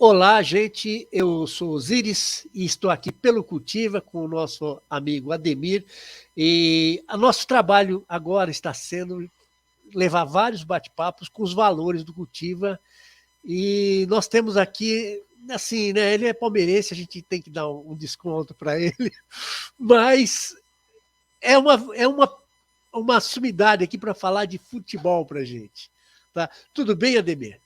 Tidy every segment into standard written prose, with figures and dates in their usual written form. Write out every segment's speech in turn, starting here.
Olá, gente. Eu sou Osiris e estou aqui pelo Cultiva com o nosso amigo Ademir. E o nosso trabalho agora está sendo levar vários bate-papos com os valores do Cultiva. E nós temos aqui, assim, né? Ele é palmeirense, a gente tem que dar um desconto para ele, mas é uma sumidade aqui para falar de futebol para a gente. Tá? Tudo bem, Ademir?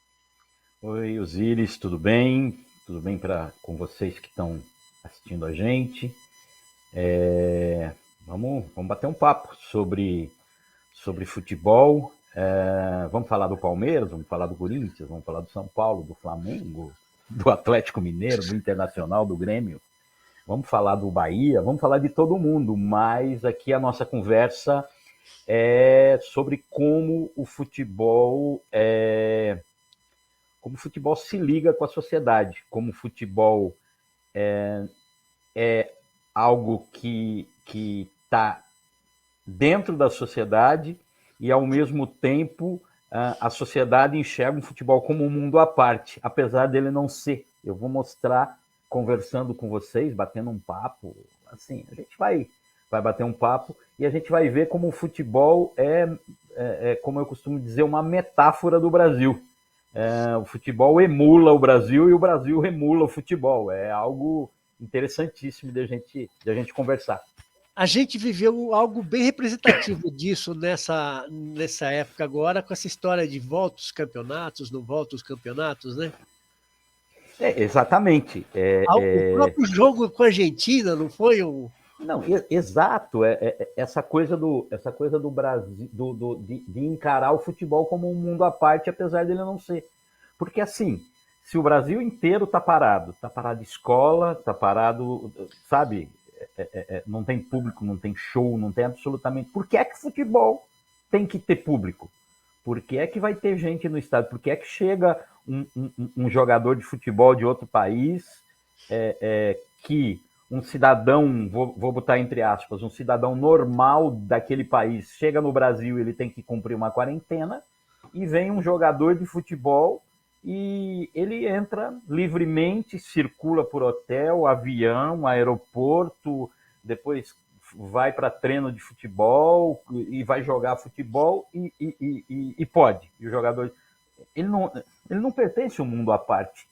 Oi, Osiris, tudo bem? Tudo bem com vocês que estão assistindo a gente? Vamos bater um papo sobre futebol. Vamos falar do Palmeiras, vamos falar do Corinthians, vamos falar do São Paulo, do Flamengo, do Atlético Mineiro, do Internacional, do Grêmio. Vamos falar do Bahia, vamos falar de todo mundo, mas aqui a nossa conversa é sobre como o futebol se liga com a sociedade, como o futebol é algo que está dentro da sociedade e, ao mesmo tempo, a sociedade enxerga o futebol como um mundo à parte, apesar dele não ser. Eu vou mostrar, conversando com vocês, batendo um papo, assim, a gente vai bater um papo e a gente vai ver como o futebol como eu costumo dizer, uma metáfora do Brasil. O futebol emula o Brasil e o Brasil emula o futebol. É algo interessantíssimo de a gente conversar. A gente viveu algo bem representativo disso nessa época agora, com essa história de volta os campeonatos, não volta os campeonatos, né? Exatamente. O próprio jogo com a Argentina não foi um. Não, exato. Essa coisa do Brasil, de encarar o futebol como um mundo à parte, apesar dele não ser. Porque assim, se o Brasil inteiro está parado escola, está parado, sabe? Não tem público, não tem show, não tem absolutamente. Por que é que futebol tem que ter público? Por que é que vai ter gente no estádio? Por que é que chega um jogador de futebol de outro país que um cidadão, vou botar entre aspas, um cidadão normal daquele país chega no Brasil, ele tem que cumprir uma quarentena, e vem um jogador de futebol e ele entra livremente, circula por hotel, avião, aeroporto, depois vai para treino de futebol e vai jogar futebol e pode. E o jogador, ele não pertence a um mundo à parte.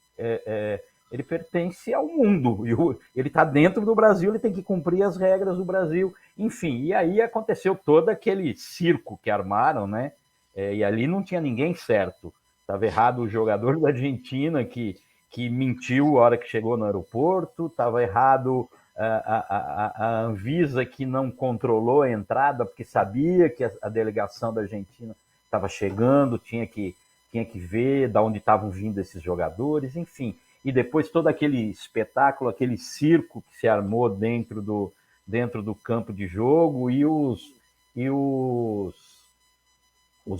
Ele pertence ao mundo. Ele está dentro do Brasil, ele tem que cumprir as regras do Brasil. Enfim, e aí aconteceu todo aquele circo que armaram, né? E ali não tinha ninguém certo. Estava errado o jogador da Argentina que mentiu a hora que chegou no aeroporto, estava errado a Anvisa que não controlou a entrada porque sabia que a delegação da Argentina estava chegando, tinha que ver de onde estavam vindo esses jogadores, enfim. E depois todo aquele espetáculo, aquele circo que se armou dentro do campo de jogo e os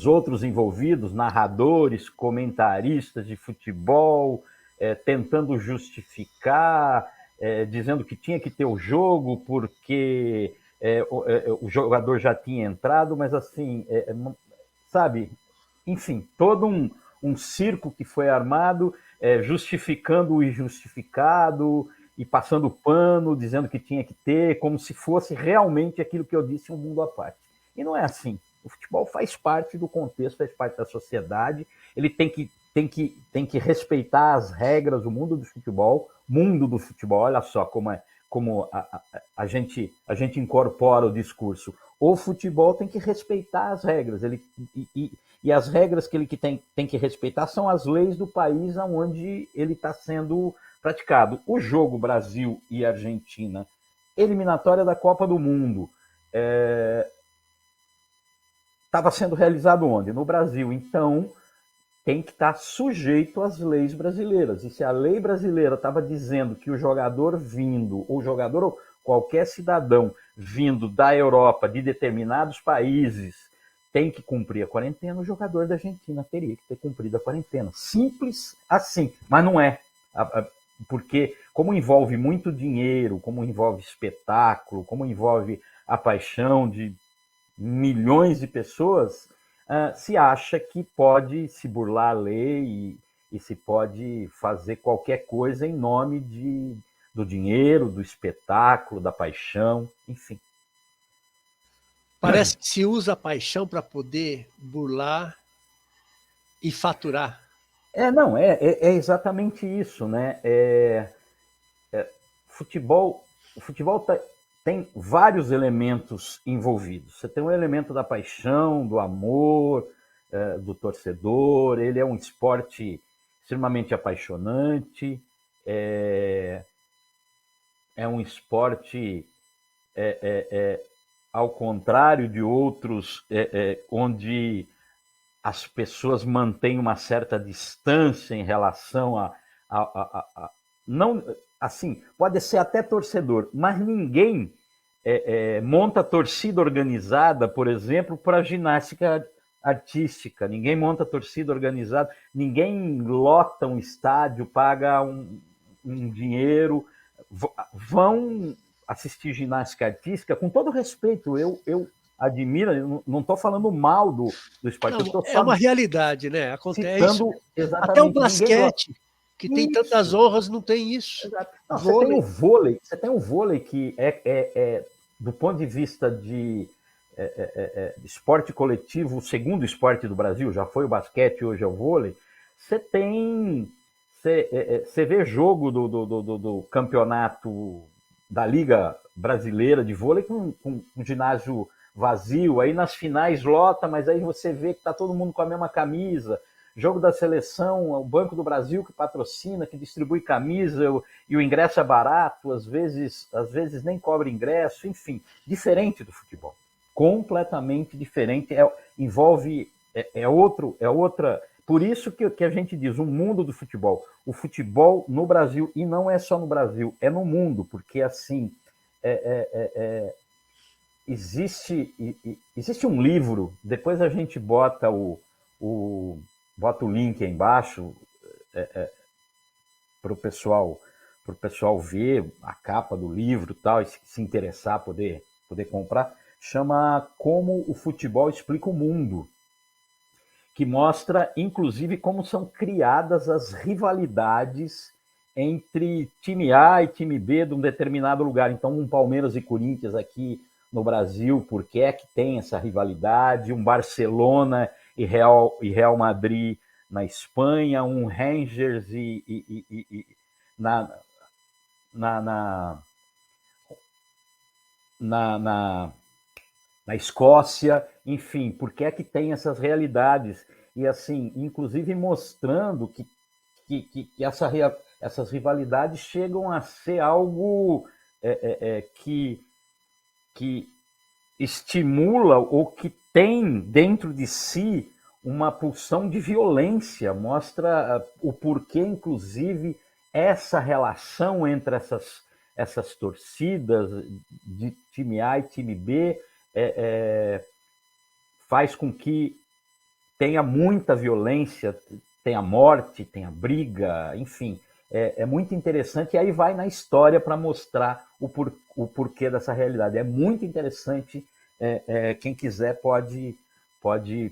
outros envolvidos, narradores, comentaristas de futebol, tentando justificar, dizendo que tinha que ter o jogo porque o jogador já tinha entrado, mas assim, sabe, enfim, todo um circo que foi armado, justificando o injustificado e passando pano, dizendo que tinha que ter, como se fosse realmente aquilo que eu disse, um mundo à parte. E não é assim. O futebol faz parte do contexto, faz parte da sociedade, ele tem que respeitar as regras do mundo do futebol, olha só como a gente incorpora o discurso. O futebol tem que respeitar as regras, e as regras que ele tem que respeitar são as leis do país onde ele está sendo praticado. O jogo Brasil e Argentina, eliminatória da Copa do Mundo, estava sendo realizado onde? No Brasil. Então, tem que estar sujeito às leis brasileiras. E se a lei brasileira estava dizendo que o jogador vindo, ou jogador ou qualquer cidadão vindo da Europa, de determinados países, tem que cumprir a quarentena, o jogador da Argentina teria que ter cumprido a quarentena. Simples assim, mas não é. Porque como envolve muito dinheiro, como envolve espetáculo, como envolve a paixão de milhões de pessoas, se acha que pode se burlar a lei e se pode fazer qualquer coisa em nome do dinheiro, do espetáculo, da paixão, enfim. Parece que se usa a paixão para poder burlar e faturar. Não, é exatamente isso, né? O futebol tem vários elementos envolvidos. Você tem um elemento da paixão, do amor, do torcedor. Ele é um esporte extremamente apaixonante. É um esporte, ao contrário de outros, onde as pessoas mantêm uma certa distância em relação não, assim, pode ser até torcedor, mas ninguém monta torcida organizada, por exemplo, para ginástica artística. Ninguém monta torcida organizada, ninguém lota um estádio, paga um dinheiro, vão assistir ginástica artística, com todo respeito, eu admiro, não estou falando mal do esporte. Não, é uma realidade, né? Acontece. Até o basquete, que tem tantas honras, não tem isso. Não, você tem o vôlei que do ponto de vista de esporte coletivo, o segundo esporte do Brasil, já foi o basquete, hoje é o vôlei. Você vê jogo do campeonato da Liga Brasileira de Vôlei com um ginásio vazio, aí nas finais lota, mas aí você vê que está todo mundo com a mesma camisa. Jogo da seleção, o Banco do Brasil que patrocina, que distribui camisa, e o ingresso é barato, às vezes nem cobra ingresso, enfim, diferente do futebol, completamente diferente, envolve, outra, por isso que a gente diz, o mundo do futebol, o futebol no Brasil, e não é só no Brasil, é no mundo, porque assim, existe um livro, depois a gente bota o link aí embaixo para o pessoal ver a capa do livro e tal, e se interessar, poder comprar, chama Como o Futebol Explica o Mundo, que mostra, inclusive, como são criadas as rivalidades entre time A e time B de um determinado lugar. Então, um Palmeiras e Corinthians aqui no Brasil, por que é que tem essa rivalidade? Um Barcelona e Real Madrid na Espanha, um Rangers na Escócia, enfim, por que é que tem essas realidades? E assim, inclusive mostrando que essas rivalidades chegam a ser algo que estimula ou que tem dentro de si uma pulsão de violência, mostra o porquê, inclusive, essa relação entre essas torcidas de time A e time B faz com que tenha muita violência, tenha morte, tenha briga, enfim. É muito interessante, e aí vai na história para mostrar o porquê dessa realidade. É muito interessante, quem quiser pode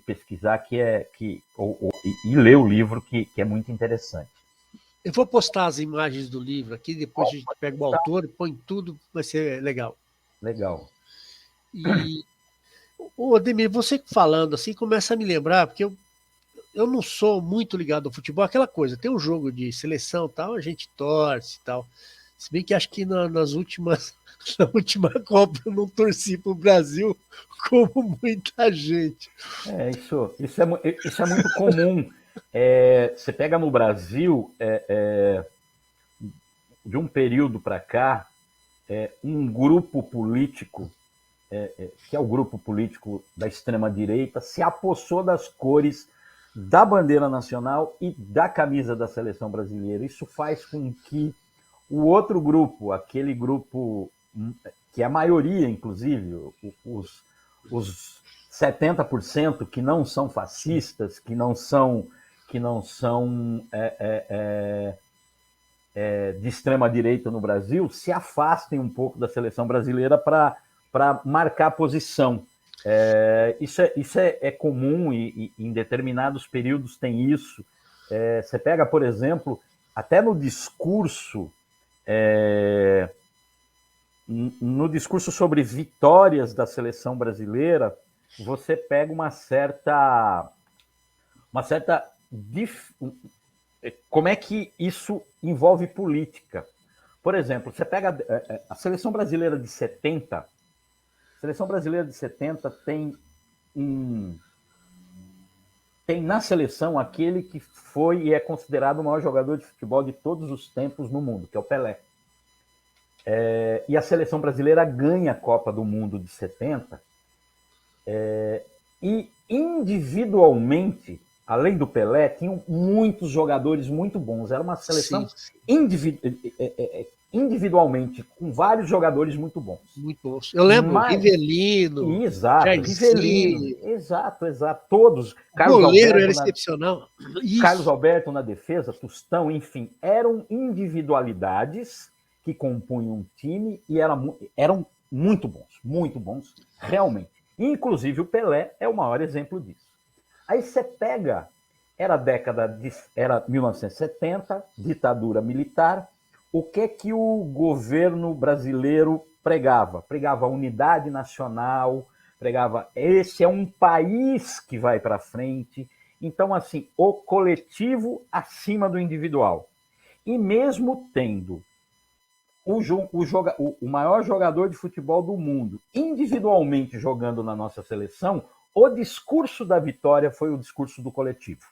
pesquisar e ler o livro, que é muito interessante. Eu vou postar as imagens do livro aqui, depois a gente pega o autor, põe tudo, vai ser legal. Legal. E, Ademir, você falando assim, começa a me lembrar, porque eu não sou muito ligado ao futebol, aquela coisa, tem um jogo de seleção tal, a gente torce e tal. Se bem que acho que na última Copa eu não torci para o Brasil como muita gente. Isso é muito comum. Você pega no Brasil, de um período para cá, um grupo político, que é o grupo político da extrema-direita, se apossou das cores da bandeira nacional e da camisa da seleção brasileira. Isso faz com que o outro grupo, aquele grupo que é a maioria, inclusive, os 70% que não são fascistas, que não são de extrema-direita no Brasil, se afastem um pouco da seleção brasileira para marcar posição. Isso é comum, e em determinados períodos tem isso. Você pega, por exemplo, até no discurso, no discurso sobre vitórias da seleção brasileira, você pega uma certa como é que isso envolve política. Por exemplo, você pega a seleção brasileira de 70, a seleção brasileira de 70 tem na seleção aquele que foi e é considerado o maior jogador de futebol de todos os tempos no mundo, que é o Pelé. E a seleção brasileira ganha a Copa do Mundo de 70, e individualmente, além do Pelé, tinham muitos jogadores muito bons. Era uma seleção individualmente, com vários jogadores muito bons. Muito bons. Eu lembro, Rivelino. Exato, Rivelino. Exato. Todos. O goleiro era excepcional. Carlos Alberto na defesa, Tostão, enfim. Eram individualidades que compunham um time e eram muito bons, realmente. Inclusive o Pelé é o maior exemplo disso. Aí você pega, era 1970, ditadura militar, o que o governo brasileiro pregava? Pregava a unidade nacional, pregava esse é um país que vai para frente. Então, assim, o coletivo acima do individual. E mesmo tendo o maior jogador de futebol do mundo individualmente jogando na nossa seleção, o discurso da vitória foi o discurso do coletivo.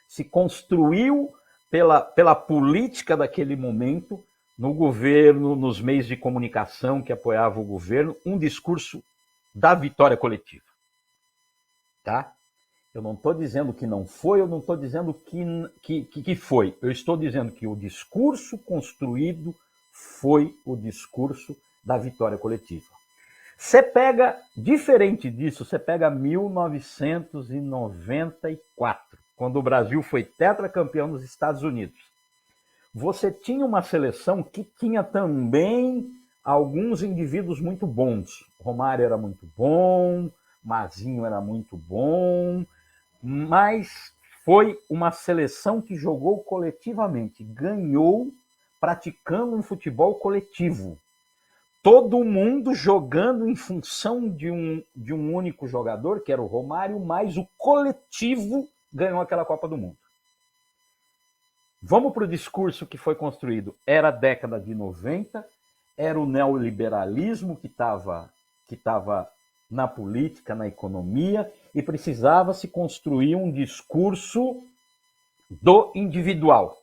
Se construiu pela política daquele momento, no governo, nos meios de comunicação que apoiavam o governo, um discurso da vitória coletiva. Tá? Eu não estou dizendo que não foi, eu não estou dizendo que foi. Eu estou dizendo que o discurso construído foi o discurso da vitória coletiva. Você pega, diferente disso, você pega 1994, quando o Brasil foi tetracampeão nos Estados Unidos. Você tinha uma seleção que tinha também alguns indivíduos muito bons. Romário era muito bom, Mazinho era muito bom, mas foi uma seleção que jogou coletivamente, ganhou praticando um futebol coletivo. Todo mundo jogando em função de um único jogador, que era o Romário, mas o coletivo ganhou aquela Copa do Mundo. Vamos para o discurso que foi construído. Era a década de 90, era o neoliberalismo que estava na política, na economia, e precisava se construir um discurso do individual.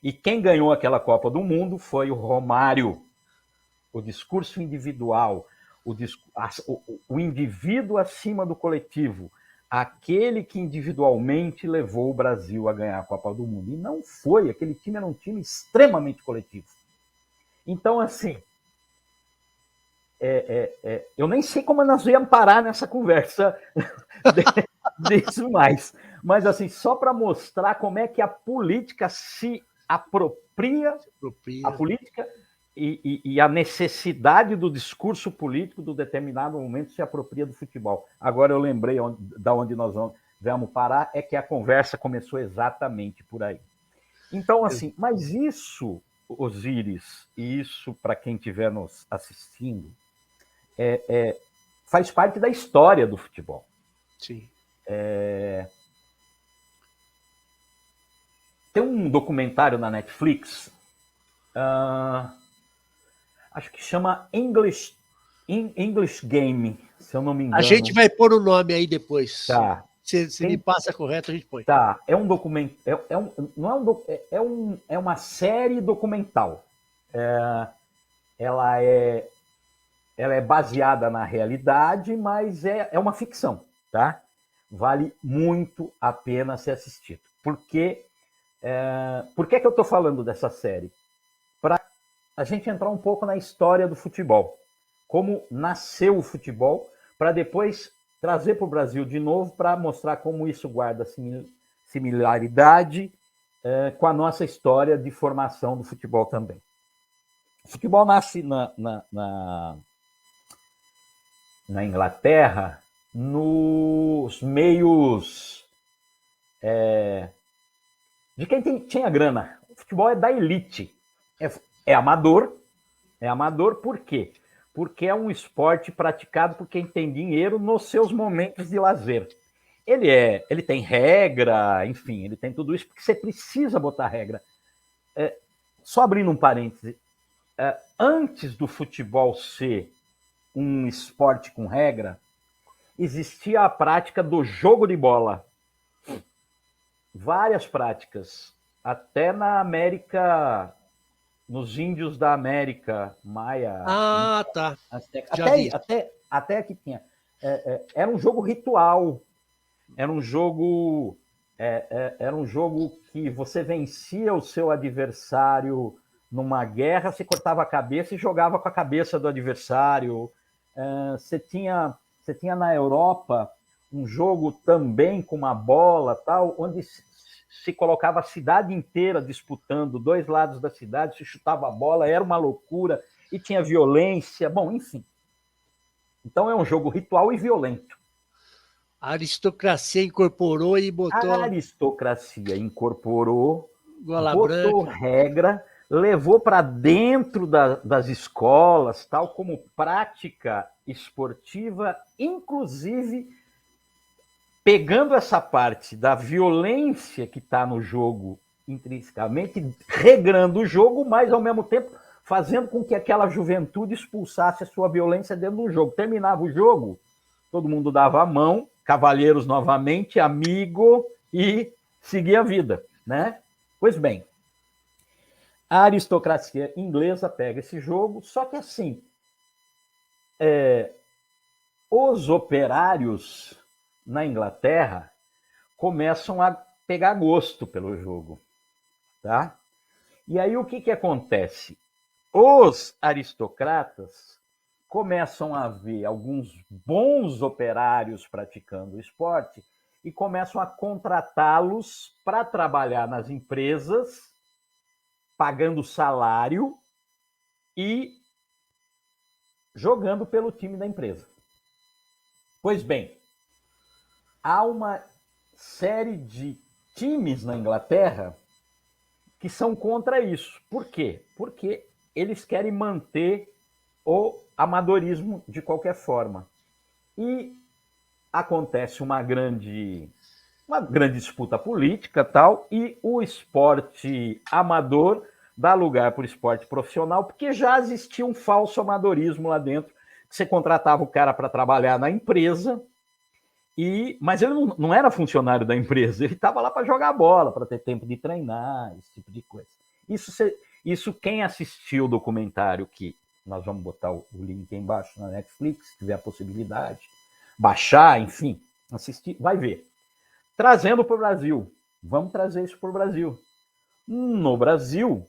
E quem ganhou aquela Copa do Mundo foi o Romário. O discurso individual, o indivíduo acima do coletivo, aquele que individualmente levou o Brasil a ganhar a Copa do Mundo. E não foi, aquele time era um time extremamente coletivo. Então, assim, eu nem sei como nós íamos parar nessa conversa disso mais. Mas, assim, só para mostrar como é que a política se apropria. A política e a necessidade do discurso político do determinado momento se apropria do futebol. Agora eu lembrei da onde nós vamos parar, é que a conversa começou exatamente por aí. Então, assim, mas isso, Osíris, e isso para quem estiver nos assistindo, faz parte da história do futebol. Sim. Tem um documentário na Netflix, acho que chama English Game, se eu não me engano. A gente vai pôr o nome aí depois. Tá. Se me passa correto, a gente põe. Tá. É um documento. É uma série documental. Ela é baseada na realidade, mas é uma ficção, tá? Vale muito a pena ser assistido. Por que que eu estou falando dessa série? Para a gente entrar um pouco na história do futebol. Como nasceu o futebol, para depois trazer para o Brasil de novo para mostrar como isso guarda similaridade com a nossa história de formação do futebol também. O futebol nasce na Inglaterra nos meios de quem tinha grana. O futebol é da elite. É amador. É amador por quê? Porque é um esporte praticado por quem tem dinheiro nos seus momentos de lazer. Ele tem regra, enfim, ele tem tudo isso, porque você precisa botar regra. Só abrindo um parêntese, antes do futebol ser um esporte com regra, existia a prática do jogo de bola. Várias práticas. Até na América, nos índios da América, Maia, Ah, tá. Já até, vi. até que tinha. Era um jogo ritual. Era um jogo. Era um jogo que você vencia o seu adversário numa guerra, você cortava a cabeça e jogava com a cabeça do adversário. Você tinha na Europa um jogo também com uma bola, tal, onde se colocava a cidade inteira disputando, dois lados da cidade, se chutava a bola, era uma loucura, e tinha violência, bom, enfim. Então é um jogo ritual e violento. A aristocracia incorporou e botou A aristocracia incorporou, gola botou branca. regra, levou para dentro das escolas, tal como prática esportiva, inclusive pegando essa parte da violência que está no jogo intrinsecamente, regrando o jogo, mas ao mesmo tempo fazendo com que aquela juventude expulsasse a sua violência dentro do jogo. Terminava o jogo, todo mundo dava a mão, cavalheiros novamente, amigo, e seguia a vida, né? Pois bem, a aristocracia inglesa pega esse jogo, só que assim, os operários na Inglaterra começam a pegar gosto pelo jogo, tá? E aí o que acontece? Os aristocratas começam a ver alguns bons operários praticando o esporte e começam a contratá-los para trabalhar nas empresas, pagando salário e jogando pelo time da empresa. Pois bem, há uma série de times na Inglaterra que são contra isso. Por quê? Porque eles querem manter o amadorismo de qualquer forma. E acontece uma grande disputa política tal, e o esporte amador dá lugar para o esporte profissional, porque já existia um falso amadorismo lá dentro, que você contratava o cara para trabalhar na empresa, mas ele não era funcionário da empresa, ele estava lá para jogar bola, para ter tempo de treinar, esse tipo de coisa. Isso quem assistiu o documentário, que nós vamos botar o link aí embaixo na Netflix, se tiver a possibilidade, baixar, enfim, assistir, vai ver. Trazendo para o Brasil, vamos trazer isso para o Brasil. No Brasil,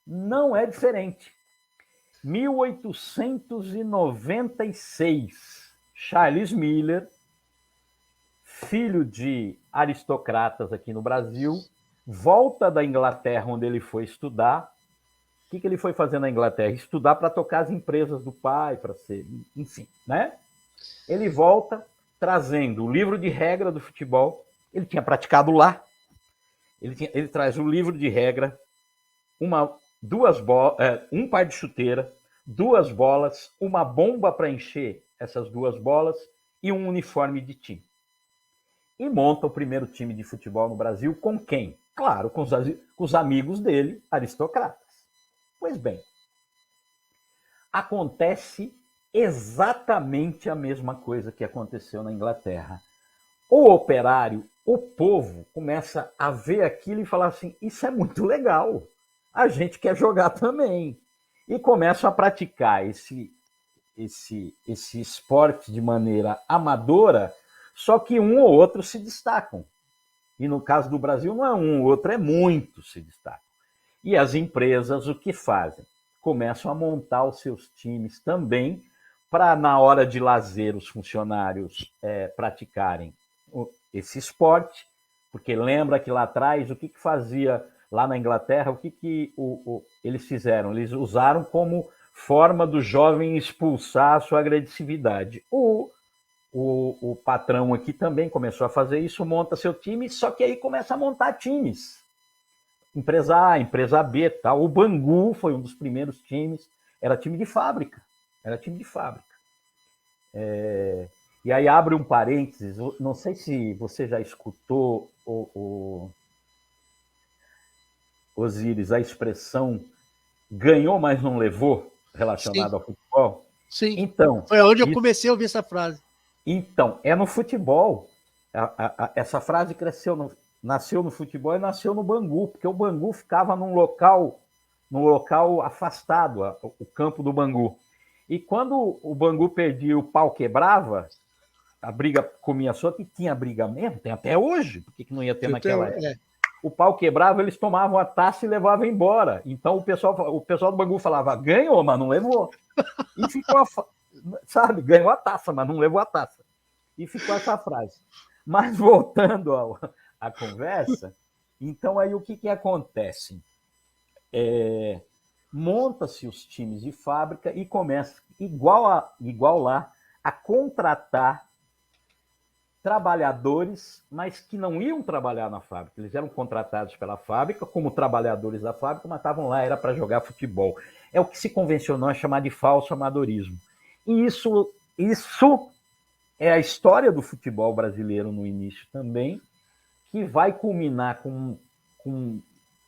não é diferente. 1896, Charles Miller, filho de aristocratas aqui no Brasil, volta da Inglaterra, onde ele foi estudar. O que ele foi fazer na Inglaterra? Estudar para tocar as empresas do pai, para ser, enfim, né? Ele volta trazendo o livro de regra do futebol. Ele tinha praticado lá. Ele traz o livro de regra, um par de chuteira, 2 bolas, uma bomba para encher essas 2 bolas e um uniforme de time. E monta o primeiro time de futebol no Brasil com quem? Claro, com os amigos dele, aristocratas. Pois bem, acontece exatamente a mesma coisa que aconteceu na Inglaterra. O operário, o povo, começa a ver aquilo e falar assim: isso é muito legal, a gente quer jogar também. E começam a praticar esse esporte de maneira amadora, só que um ou outro se destacam. E no caso do Brasil, não é um ou outro, é muitos se destacam. E as empresas o que fazem? Começam a montar os seus times também para, na hora de lazer, os funcionários praticarem esse esporte, porque lembra que lá atrás, o que fazia lá na Inglaterra, o que eles fizeram? Eles usaram como forma do jovem expulsar a sua agressividade. O patrão aqui também começou a fazer isso, monta seu time, só que aí começa a montar times. empresa A, empresa B, tal. O Bangu foi um dos primeiros times, era time de fábrica, era time de fábrica. E aí abre um parênteses, não sei se você já escutou, Osíris, a expressão ganhou, mas não levou, relacionada ao futebol. Sim, então, foi onde eu comecei a ouvir essa frase. Então, é no futebol. Essa frase nasceu no futebol e nasceu no Bangu, porque o Bangu ficava num local afastado, o campo do Bangu. E quando o Bangu perdia, o pau quebrava, a briga comia solta, e tinha briga mesmo, tem até hoje, por que não ia ter naquela época? O pau quebrava, eles tomavam a taça e levavam embora. Então o pessoal do Bangu falava, ganhou, mas não levou. E ficou, sabe, ganhou a taça, mas não levou a taça. E ficou essa frase. Mas voltando à conversa, então aí o que acontece? Monta-se os times de fábrica e começa, igual lá, a contratar trabalhadores, mas que não iam trabalhar na fábrica. Eles eram contratados pela fábrica como trabalhadores da fábrica, mas estavam lá, era para jogar futebol. É o que se convencionou a chamar de falso amadorismo. E isso é a história do futebol brasileiro no início também, que vai culminar com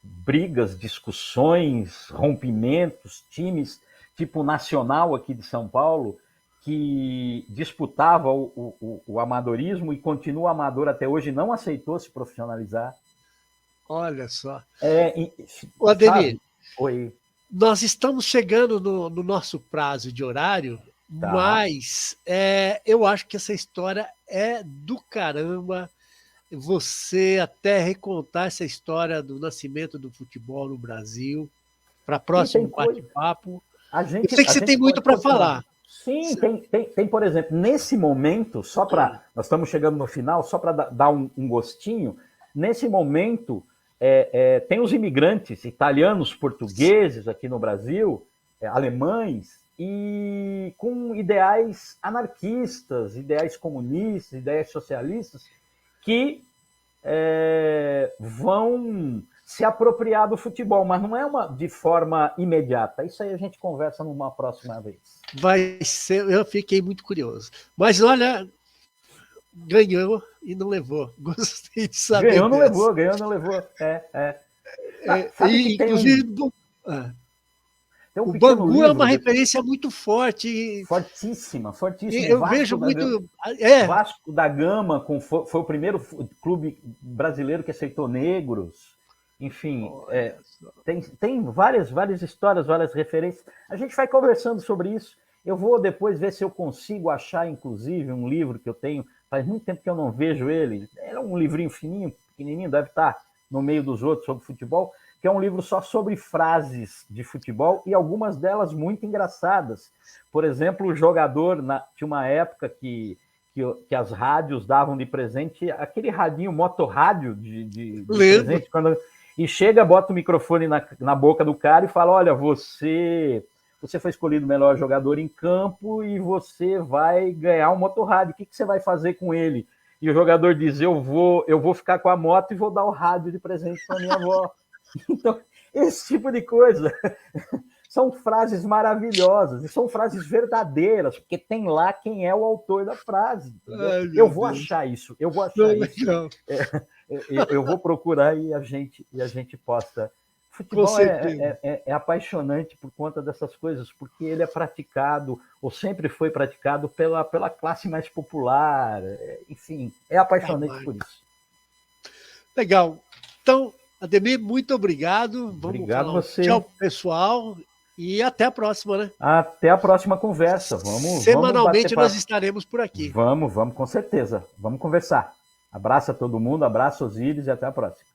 brigas, discussões, rompimentos, times tipo Nacional aqui de São Paulo, que disputava o amadorismo e continua amador até hoje, não aceitou se profissionalizar. Olha só. O Ademir, oi. Nós estamos chegando no nosso prazo de horário, tá. Mas eu acho que essa história é do caramba. Você até recontar essa história do nascimento do futebol no Brasil, para próximo bate-papo. Eu sei que você tem muito para falar. Sim, tem, por exemplo, nesse momento, nós estamos chegando no final, só para dar um gostinho, nesse momento tem os imigrantes italianos, portugueses aqui no Brasil, alemães, e com ideais anarquistas, ideais comunistas, ideias socialistas, que vão se apropriar do futebol, mas não é de forma imediata. Isso aí a gente conversa numa próxima vez. Vai ser, eu fiquei muito curioso. Mas olha, ganhou e não levou. Gostei de saber. Ganhou, não levou. Inclusive, o Bangu é uma referência muito forte. Fortíssima. Eu vejo muito. Vasco da Gama foi o primeiro clube brasileiro que aceitou negros. Enfim, tem várias histórias, várias referências. A gente vai conversando sobre isso. Eu vou depois ver se eu consigo achar, inclusive, um livro que eu tenho. Faz muito tempo que eu não vejo ele. Era um livrinho fininho, pequenininho, deve estar no meio dos outros sobre futebol, que é um livro só sobre frases de futebol e algumas delas muito engraçadas. Por exemplo, o jogador, tinha uma época que as rádios davam de presente aquele radinho, motorrádio de presente, e chega, bota o microfone na boca do cara e fala, olha, você foi escolhido o melhor jogador em campo e você vai ganhar um motorrádio, o que você vai fazer com ele? E o jogador diz, eu vou ficar com a moto e vou dar o rádio de presente para minha avó. Então, esse tipo de coisa são frases maravilhosas e são frases verdadeiras, porque tem lá quem é o autor da frase. Eu vou achar isso. Eu vou procurar e a gente possa. O futebol é apaixonante por conta dessas coisas, porque ele é praticado, ou sempre foi praticado, pela classe mais popular. Enfim, é apaixonante por isso. Legal. Então, Ademir, muito obrigado. Obrigado a você. Tchau, pessoal. E até a próxima, né? Até a próxima conversa. Semanalmente nós estaremos por aqui. Vamos, com certeza. Vamos conversar. Abraço a todo mundo, abraço Osíris e até a próxima.